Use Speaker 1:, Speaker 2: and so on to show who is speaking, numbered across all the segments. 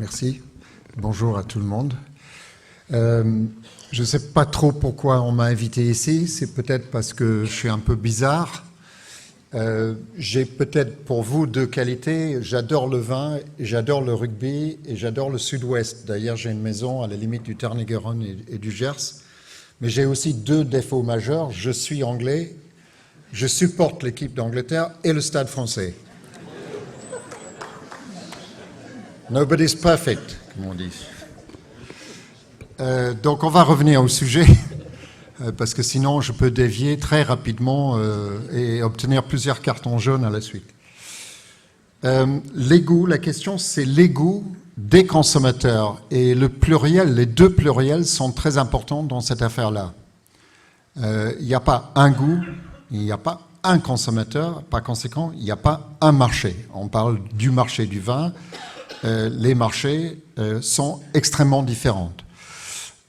Speaker 1: Merci. Bonjour à tout le monde. Je ne sais pas trop pourquoi on m'a invité ici. C'est peut-être parce que je suis un peu bizarre. J'ai peut-être pour vous deux qualités. J'adore le vin, j'adore le rugby et j'adore le sud-ouest. D'ailleurs, j'ai une maison à la limite du Tarn-et-Garonne et du Gers. Mais j'ai aussi deux défauts majeurs. Je suis anglais, je supporte l'équipe d'Angleterre et le Stade français. Nobody's perfect, comme on dit. Donc on va revenir au sujet, parce que sinon je peux dévier très rapidement et obtenir plusieurs cartons jaunes à la suite. Les goûts, la question c'est les goûts des consommateurs. Et le pluriel, les deux pluriels sont très importants dans cette affaire-là. Il n'y a pas un goût, il n'y a pas un consommateur, par conséquent, il n'y a pas un marché. On parle du marché du vin. Les marchés sont extrêmement différents.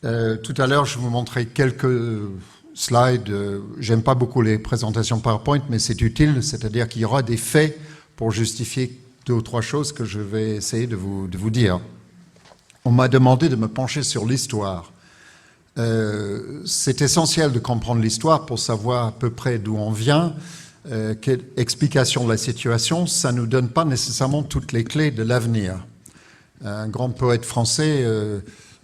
Speaker 1: Tout à l'heure, je vous montrais quelques slides. J'aime pas beaucoup les présentations PowerPoint, mais c'est utile, c'est-à-dire qu'il y aura des faits pour justifier deux ou trois choses que je vais essayer de vous dire. On m'a demandé de me pencher sur l'histoire. C'est essentiel de comprendre l'histoire pour savoir à peu près d'où on vient. Quelle explication de la situation, ça ne nous donne pas nécessairement toutes les clés de l'avenir. Un grand poète français,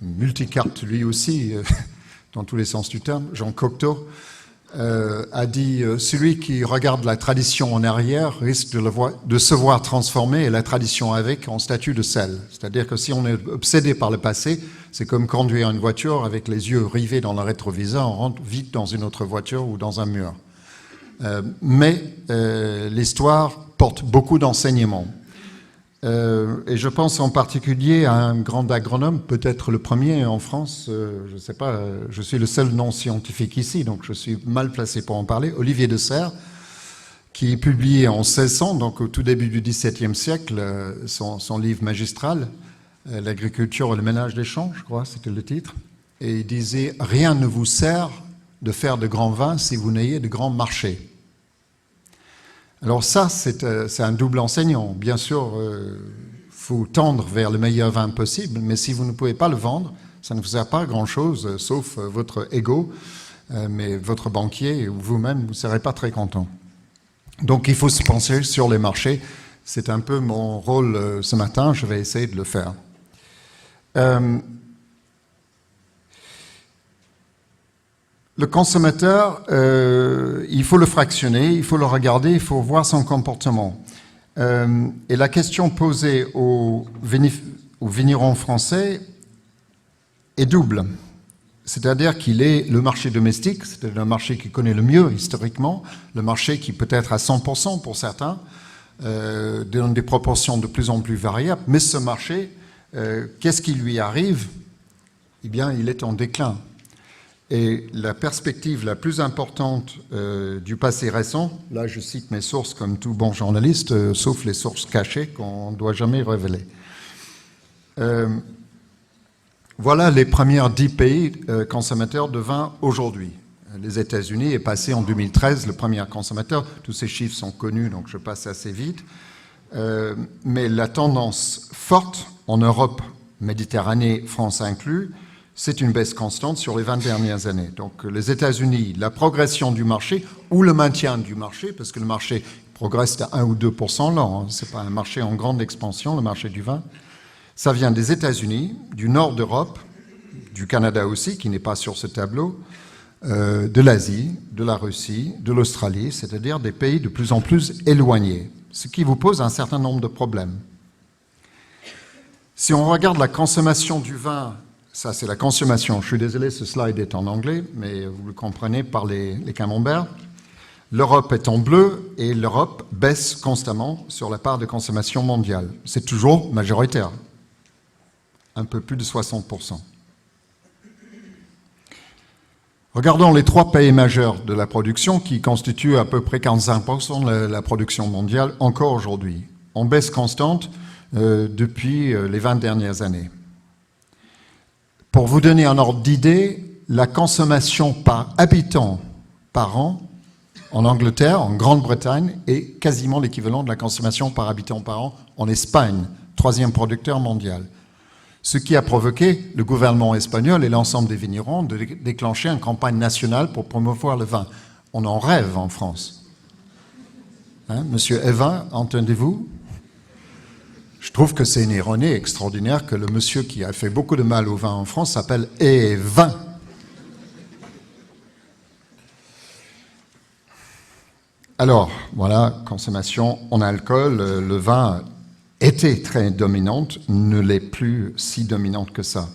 Speaker 1: multicarte lui aussi, dans tous les sens du terme, Jean Cocteau, a dit « Celui qui regarde la tradition en arrière risque de se voir transformer et la tradition avec en statue de sel. » C'est-à-dire que si on est obsédé par le passé, c'est comme conduire une voiture avec les yeux rivés dans le rétroviseur, on rentre vite dans une autre voiture ou dans un mur. Mais l'histoire porte beaucoup d'enseignements. Et je pense en particulier à un grand agronome, peut-être le premier en France, je ne sais pas, je suis le seul non scientifique ici, donc je suis mal placé pour en parler, Olivier de Serres, qui publiait en 1600, donc au tout début du XVIIe siècle, son livre magistral, L'agriculture et le ménage des champs, je crois, c'était le titre, et il disait « Rien ne vous sert de faire de grands vins si vous n'ayez de grands marchés ». Alors ça, c'est un double enseignant. Bien sûr, faut tendre vers le meilleur vin possible, mais si vous ne pouvez pas le vendre, ça ne vous sert pas à grand-chose, sauf votre ego, mais votre banquier ou vous-même, vous ne serez pas très content. Donc il faut se pencher sur les marchés. C'est un peu mon rôle ce matin, je vais essayer de le faire. Le consommateur, il faut le fractionner, il faut le regarder, il faut voir son comportement. Et la question posée aux vignerons français est double. C'est-à-dire qu'il est le marché domestique, c'est le marché qui connaît le mieux historiquement, le marché qui peut être à 100% pour certains, dans des proportions de plus en plus variables. Mais ce marché, qu'est-ce qui lui arrive? Eh bien, il est en déclin. Et la perspective la plus importante du passé récent, là je cite mes sources comme tout bon journaliste, sauf les sources cachées qu'on ne doit jamais révéler. Voilà les premiers 10 pays consommateurs de vin aujourd'hui. Les États-Unis est passé en 2013 le premier consommateur. Tous ces chiffres sont connus, donc je passe assez vite. Mais la tendance forte en Europe, Méditerranée, France inclus, c'est une baisse constante sur les 20 dernières années. Donc les États-Unis, la progression du marché ou le maintien du marché, parce que le marché progresse de 1 ou 2% l'an, ce n'est pas un marché en grande expansion, le marché du vin, ça vient des États-Unis, du nord d'Europe, du Canada aussi, qui n'est pas sur ce tableau, de l'Asie, de la Russie, de l'Australie, c'est-à-dire des pays de plus en plus éloignés, ce qui vous pose un certain nombre de problèmes. Si on regarde la consommation du vin, ça, c'est la consommation. Je suis désolé, ce slide est en anglais, mais vous le comprenez par les camemberts. L'Europe est en bleu et l'Europe baisse constamment sur la part de consommation mondiale. C'est toujours majoritaire, un peu plus de 60%. Regardons les 3 pays majeurs de la production qui constituent à peu près 45% de la production mondiale encore aujourd'hui, en baisse constante depuis les 20 dernières années. Pour vous donner un ordre d'idée, la consommation par habitant par an en Angleterre, en Grande-Bretagne, est quasiment l'équivalent de la consommation par habitant par an en Espagne, 3e producteur mondial. Ce qui a provoqué le gouvernement espagnol et l'ensemble des vignerons de déclencher une campagne nationale pour promouvoir le vin. On en rêve en France. Hein, Monsieur Evin, entendez-vous? Je trouve que c'est une ironie extraordinaire que le monsieur qui a fait beaucoup de mal au vin en France s'appelle Evin. Alors, voilà, consommation en alcool, le vin était très dominante, ne l'est plus si dominante que ça.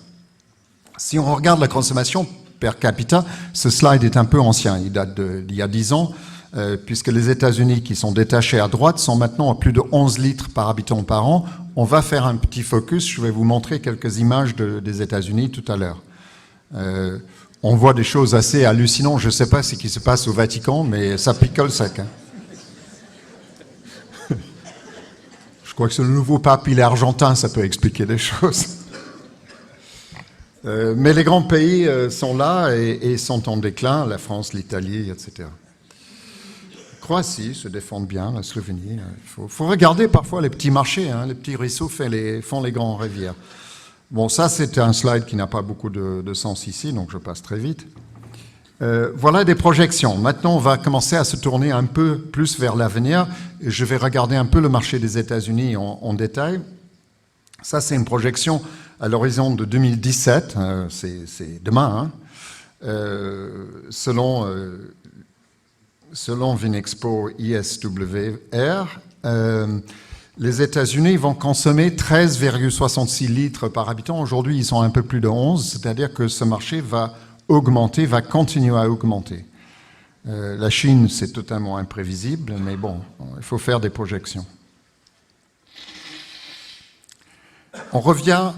Speaker 1: Si on regarde la consommation per capita, ce slide est un peu ancien, il date d'il y a 10 ans, puisque les États-Unis, qui sont détachés à droite, sont maintenant à plus de 11 litres par habitant par an. On va faire un petit focus, je vais vous montrer quelques images des États-Unis tout à l'heure. On voit des choses assez hallucinantes, je ne sais pas ce qui se passe au Vatican, mais ça picole sec. Hein. Je crois que c'est le nouveau pape, il est argentin, ça peut expliquer des choses. Mais les grands pays sont là et sont en déclin, la France, l'Italie, etc. Croatie se défendent bien, la Slovénie. Il faut regarder parfois les petits marchés, hein, les petits ruisseaux font les grands rivières. Bon, ça c'est un slide qui n'a pas beaucoup de sens ici, donc je passe très vite. Voilà des projections. Maintenant, on va commencer à se tourner un peu plus vers l'avenir. Je vais regarder un peu le marché des États-Unis en détail. Ça, c'est une projection à l'horizon de 2017. C'est demain. Hein. Selon Vinexpo ISWR, les États-Unis vont consommer 13,66 litres par habitant. Aujourd'hui, ils sont un peu plus de 11, c'est-à-dire que ce marché va augmenter, va continuer à augmenter. La Chine, c'est totalement imprévisible, mais bon, il faut faire des projections. On revient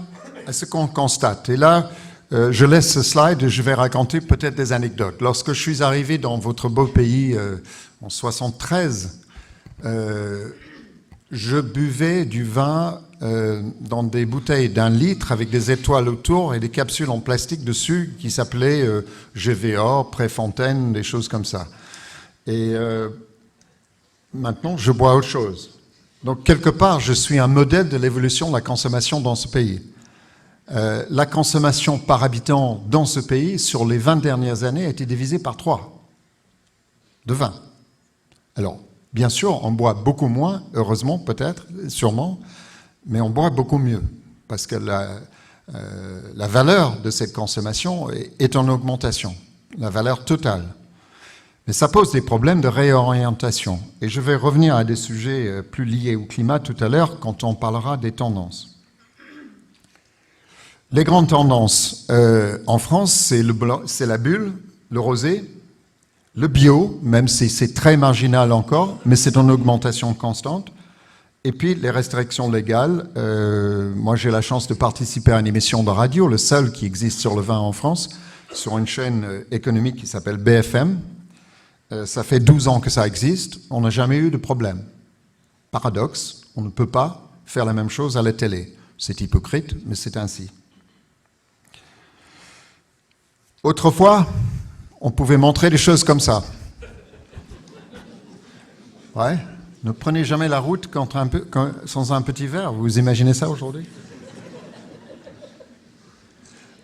Speaker 1: à ce qu'on constate. Et là, je laisse ce slide et je vais raconter peut-être des anecdotes. Lorsque je suis arrivé dans votre beau pays en 1973, je buvais du vin dans des bouteilles d'1 litre avec des étoiles autour et des capsules en plastique dessus qui s'appelaient GVA, Préfontaine, des choses comme ça. Et maintenant, je bois autre chose. Donc, quelque part, je suis un modèle de l'évolution de la consommation dans ce pays. La consommation par habitant dans ce pays, sur les 20 dernières années, a été divisée par 3 de vin. Alors, bien sûr, on boit beaucoup moins, heureusement peut-être, sûrement, mais on boit beaucoup mieux, parce que la valeur de cette consommation est en augmentation, la valeur totale. Mais ça pose des problèmes de réorientation. Et je vais revenir à des sujets plus liés au climat tout à l'heure, quand on parlera des tendances. Les grandes tendances en France, c'est la bulle, le rosé, le bio, même si c'est très marginal encore, mais c'est en augmentation constante. Et puis les restrictions légales. Moi, j'ai la chance de participer à une émission de radio, le seul qui existe sur le vin en France, sur une chaîne économique qui s'appelle BFM. Ça fait 12 ans que ça existe, on n'a jamais eu de problème. Paradoxe, on ne peut pas faire la même chose à la télé. C'est hypocrite, mais c'est ainsi. Autrefois, on pouvait montrer des choses comme ça. Ouais, ne prenez jamais la route sans un petit verre. Vous imaginez ça aujourd'hui?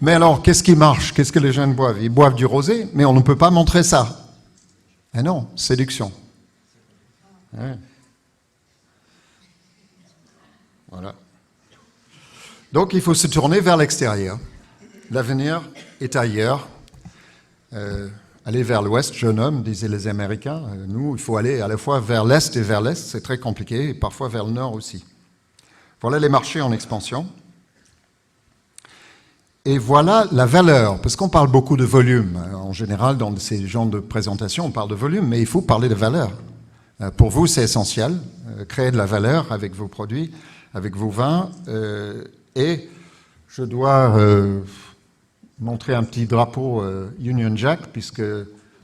Speaker 1: Mais alors, qu'est-ce qui marche? Qu'est-ce que les jeunes boivent? Ils boivent du rosé, mais on ne peut pas montrer ça. Eh non, séduction. Ouais. Voilà. Donc, il faut se tourner vers l'extérieur. L'avenir est ailleurs. Aller vers l'ouest, jeune homme, disaient les Américains. Nous, il faut aller à la fois vers l'est et vers l'est, c'est très compliqué, et parfois vers le nord aussi. Voilà les marchés en expansion. Et voilà la valeur, parce qu'on parle beaucoup de volume. En général, dans ces genres de présentations, on parle de volume, mais il faut parler de valeur. Pour vous, c'est essentiel, créer de la valeur avec vos produits, avec vos vins, et je dois montrer un petit drapeau Union Jack, puisque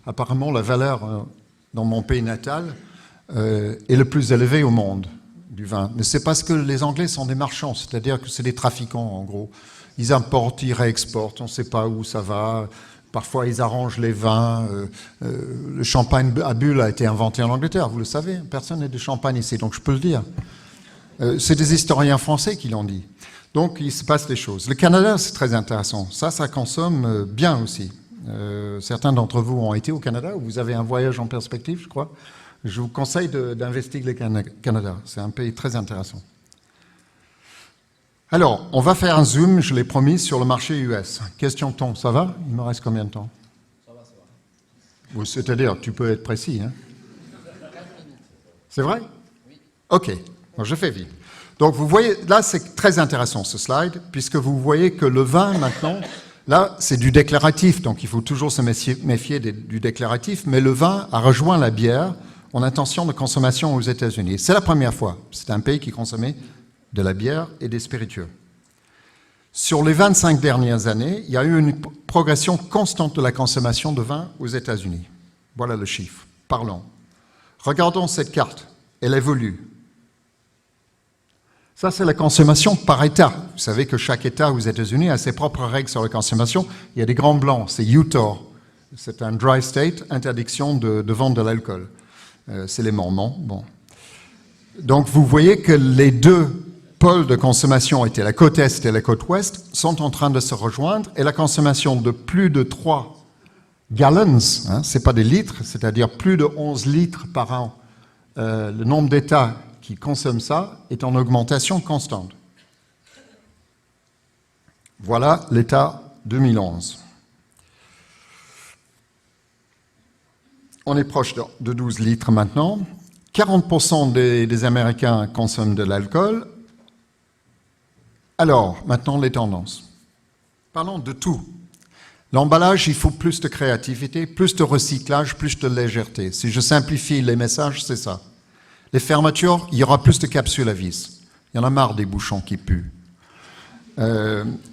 Speaker 1: apparemment la valeur dans mon pays natal est le plus élevée au monde du vin. Mais c'est parce que les Anglais sont des marchands, c'est-à-dire que c'est des trafiquants en gros. Ils importent, ils réexportent, on ne sait pas où ça va. Parfois, ils arrangent les vins. Le champagne à bulles a été inventé en Angleterre, vous le savez. Personne n'est de champagne ici, donc je peux le dire. C'est des historiens français qui l'ont dit. Donc, il se passe des choses. Le Canada, c'est très intéressant. Ça consomme bien aussi. Certains d'entre vous ont été au Canada, ou vous avez un voyage en perspective, je crois. Je vous conseille d'investiguer le Canada. C'est un pays très intéressant. Alors, on va faire un zoom, je l'ai promis, sur le marché US. Question de temps, ça va? Il me reste combien de temps? Ça va. C'est-à-dire, tu peux être précis, hein? C'est vrai? Oui. OK, donc je fais vite. Donc vous voyez, là c'est très intéressant ce slide, puisque vous voyez que le vin maintenant, là c'est du déclaratif, donc il faut toujours se méfier du déclaratif, mais le vin a rejoint la bière en intention de consommation aux États-Unis. C'est la première fois, c'est un pays qui consommait de la bière et des spiritueux. Sur les 25 dernières années, il y a eu une progression constante de la consommation de vin aux États-Unis. Voilà le chiffre, parlons. Regardons cette carte, elle évolue. Ça, c'est la consommation par État. Vous savez que chaque État aux États-Unis a ses propres règles sur la consommation. Il y a des grands blancs, c'est Utah. C'est un dry state, interdiction de vente de l'alcool. C'est les Mormons. Bon. Donc, vous voyez que les deux pôles de consommation, étaient la côte Est et la côte Ouest, sont en train de se rejoindre, et la consommation de plus de 3 gallons, hein, ce n'est pas des litres, c'est-à-dire plus de 11 litres par an, le nombre d'États qui consomment ça est en augmentation constante. Voilà l'état 2011. On est proche de 12 litres maintenant. 40% des Américains consomment de l'alcool. Alors, maintenant les tendances. Parlons de tout. L'emballage, il faut plus de créativité, plus de recyclage, plus de légèreté. Si je simplifie les messages, c'est ça. Les fermetures, il y aura plus de capsules à vis. Il y en a marre des bouchons qui puent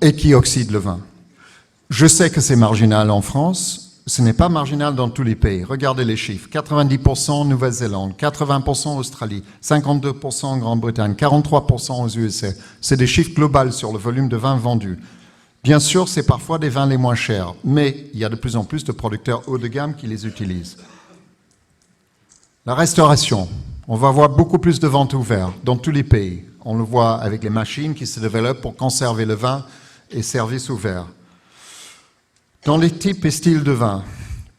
Speaker 1: et qui oxydent le vin. Je sais que c'est marginal en France, ce n'est pas marginal dans tous les pays. Regardez les chiffres. 90% Nouvelle-Zélande, 80% Australie, 52% en Grande-Bretagne, 43% aux USA. C'est des chiffres globaux sur le volume de vin vendu. Bien sûr, c'est parfois des vins les moins chers, mais il y a de plus en plus de producteurs haut de gamme qui les utilisent. La restauration. On va voir beaucoup plus de ventes ouvertes dans tous les pays. On le voit avec les machines qui se développent pour conserver le vin et services ouverts. Dans les types et styles de vin,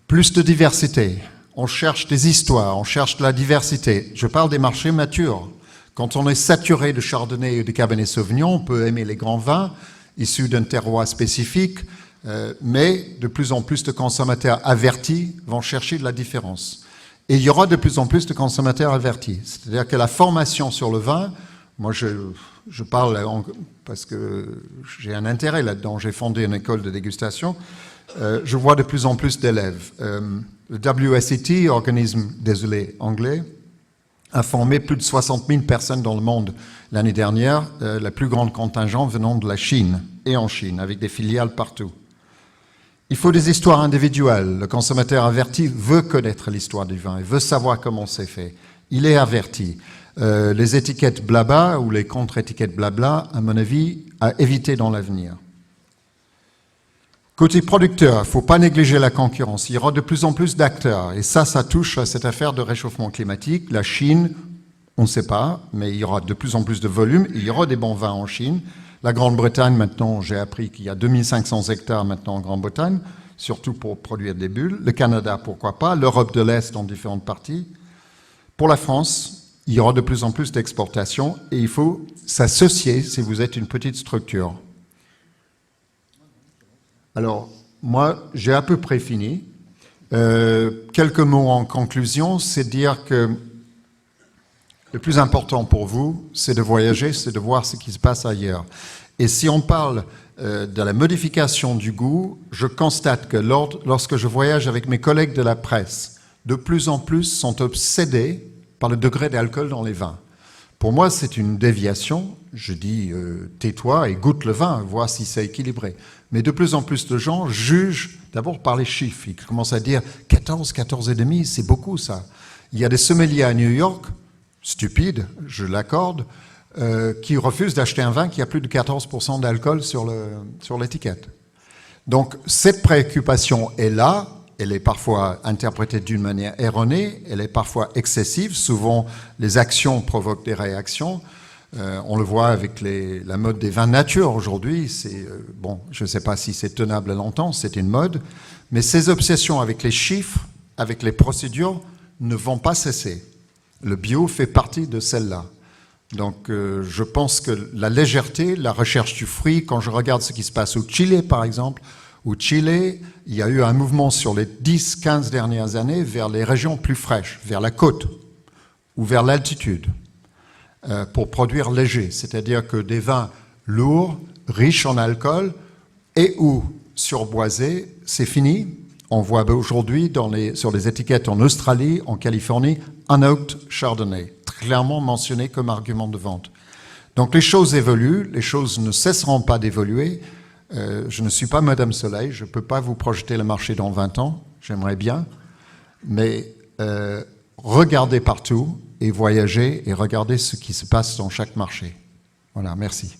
Speaker 1: plus de diversité. On cherche des histoires, on cherche de la diversité. Je parle des marchés matures. Quand on est saturé de Chardonnay ou de Cabernet Sauvignon, on peut aimer les grands vins issus d'un terroir spécifique, mais de plus en plus de consommateurs avertis vont chercher de la différence. Et il y aura de plus en plus de consommateurs avertis. C'est-à-dire que la formation sur le vin, moi je parle parce que j'ai un intérêt là-dedans, j'ai fondé une école de dégustation, je vois de plus en plus d'élèves. Le WSET, organisme, désolé, anglais, a formé plus de 60 000 personnes dans le monde l'année dernière, la plus grande contingent venant de la Chine et en Chine, avec des filiales partout. Il faut des histoires individuelles. Le consommateur averti veut connaître l'histoire du vin, il veut savoir comment c'est fait. Il est averti. Les étiquettes blabla ou les contre-étiquettes blabla, à mon avis, à éviter dans l'avenir. Côté producteur, il ne faut pas négliger la concurrence. Il y aura de plus en plus d'acteurs. Et ça touche à cette affaire de réchauffement climatique. La Chine, on ne sait pas, mais il y aura de plus en plus de volume. Il y aura des bons vins en Chine. La Grande-Bretagne, maintenant, j'ai appris qu'il y a 2500 hectares maintenant en Grande-Bretagne, surtout pour produire des bulles. Le Canada, pourquoi pas. L'Europe de l'Est dans différentes parties. Pour la France, il y aura de plus en plus d'exportations et il faut s'associer si vous êtes une petite structure. Alors, moi, j'ai à peu près fini. Quelques mots en conclusion, c'est de dire que le plus important pour vous, c'est de voyager, c'est de voir ce qui se passe ailleurs. Et si on parle de la modification du goût, je constate que lorsque je voyage avec mes collègues de la presse, de plus en plus sont obsédés par le degré d'alcool dans les vins. Pour moi, c'est une déviation. Je dis, tais-toi et goûte le vin, vois si c'est équilibré. Mais de plus en plus de gens jugent d'abord par les chiffres. Ils commencent à dire 14, 14,5, c'est beaucoup ça. Il y a des sommeliers à New York, stupides, je l'accorde, qui refusent d'acheter un vin qui a plus de 14% d'alcool sur l'étiquette. Donc cette préoccupation est là, elle est parfois interprétée d'une manière erronée, elle est parfois excessive, souvent les actions provoquent des réactions. On le voit avec la mode des vins nature aujourd'hui. Bon, je ne sais pas si c'est tenable longtemps, c'est une mode, mais ces obsessions avec les chiffres, avec les procédures, ne vont pas cesser. Le bio fait partie de celle-là. Donc je pense que la légèreté, la recherche du fruit, quand je regarde ce qui se passe au Chili par exemple, au Chili, il y a eu un mouvement sur les 10-15 dernières années vers les régions plus fraîches, vers la côte ou vers l'altitude, pour produire léger. C'est-à-dire que des vins lourds, riches en alcool et ou surboisés, c'est fini. On voit aujourd'hui sur les étiquettes en Australie, en Californie, Unoaked Chardonnay, clairement mentionné comme argument de vente. Donc les choses évoluent, les choses ne cesseront pas d'évoluer. Je ne suis pas Madame Soleil, je ne peux pas vous projeter le marché dans 20 ans, j'aimerais bien, mais regardez partout et voyagez et regardez ce qui se passe dans chaque marché. Voilà, merci.